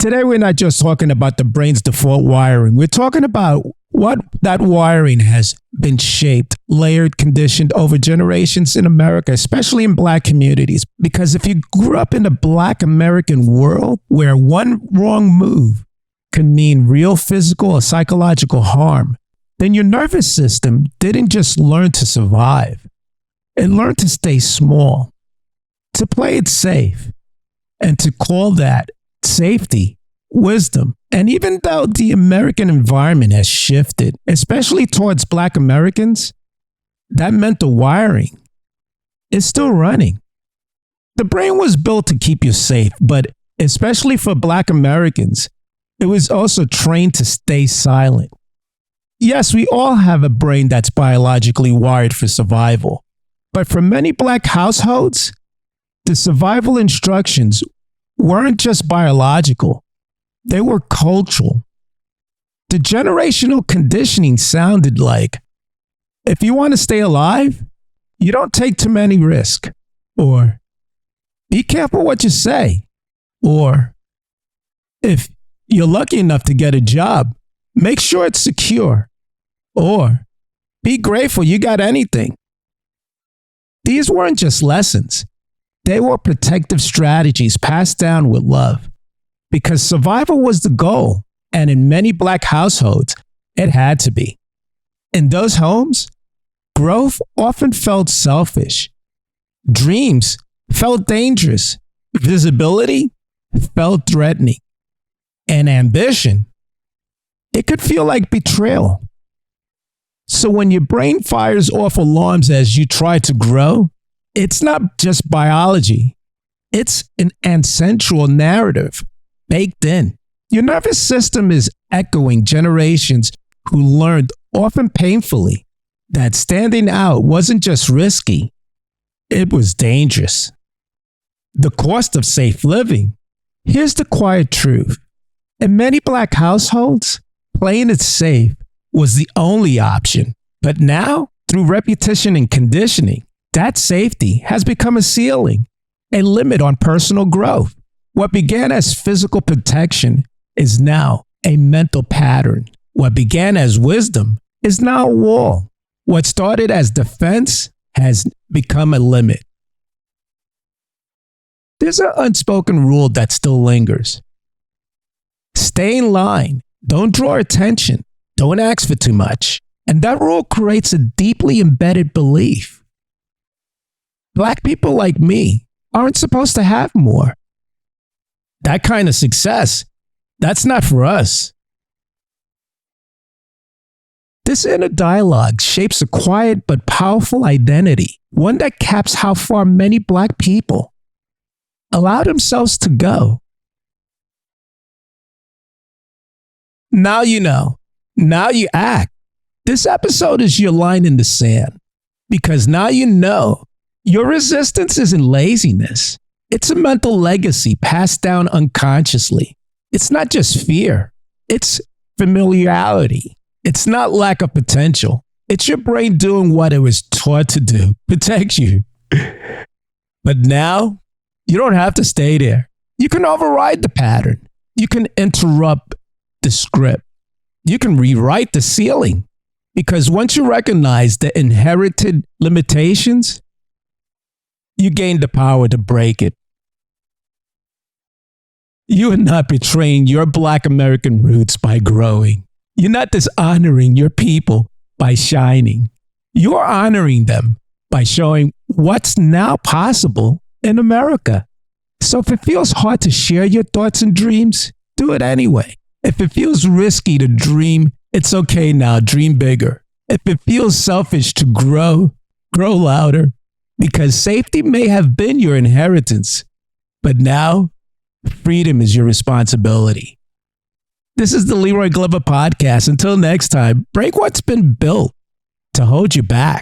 Today, we're not just talking about the brain's default wiring. We're talking about what that wiring has been shaped, layered, conditioned over generations in America, especially in Black communities. Because if you grew up in a Black American world where one wrong move can mean real physical or psychological harm, then your nervous system didn't just learn to survive. It learned to stay small, to play it safe, and to call that safety, wisdom. And even though the American environment has shifted, especially towards Black Americans, that mental wiring is still running. The brain was built to keep you safe, but especially for Black Americans, it was also trained to stay silent. Yes, we all have a brain that's biologically wired for survival, but for many Black households, the survival instructions weren't just biological, they were cultural. The generational conditioning sounded like, if you want to stay alive, you don't take too many risks, or be careful what you say, or if you're lucky enough to get a job, make sure it's secure, or be grateful you got anything. These weren't just lessons. They were protective strategies passed down with love, because survival was the goal, and in many Black households, it had to be. In those homes, growth often felt selfish. Dreams felt dangerous. Visibility felt threatening. And ambition, it could feel like betrayal. So when your brain fires off alarms as you try to grow, it's not just biology. It's an ancestral narrative baked in. Your nervous system is echoing generations who learned, often painfully, that standing out wasn't just risky, it was dangerous. The cost of safe living. Here's the quiet truth. In many Black households, playing it safe was the only option. But now, through repetition and conditioning, that safety has become a ceiling, a limit on personal growth. What began as physical protection is now a mental pattern. What began as wisdom is now a wall. What started as defense has become a limit. There's an unspoken rule that still lingers. Stay in line. Don't draw attention. Don't ask for too much. And that rule creates a deeply embedded belief. Black people like me aren't supposed to have more. That kind of success, that's not for us. This inner dialogue shapes a quiet but powerful identity, one that caps how far many Black people allow themselves to go. Now you know. Now you act. This episode is your line in the sand, because now you know your resistance isn't laziness. It's a mental legacy passed down unconsciously. It's not just fear. It's familiarity. It's not lack of potential. It's your brain doing what it was taught to do, protect you. But now, you don't have to stay there. You can override the pattern. You can interrupt the script. You can rewrite the ceiling. Because once you recognize the inherited limitations, you gain the power to break it. You are not betraying your Black American roots by growing. You're not dishonoring your people by shining. You're honoring them by showing what's now possible in America. So if it feels hard to share your thoughts and dreams, do it anyway. If it feels risky to dream, it's okay now, dream bigger. If it feels selfish to grow louder, because safety may have been your inheritance, but now freedom is your responsibility. This is the Leroy Glover Podcast. Until next time, break what's been built to hold you back.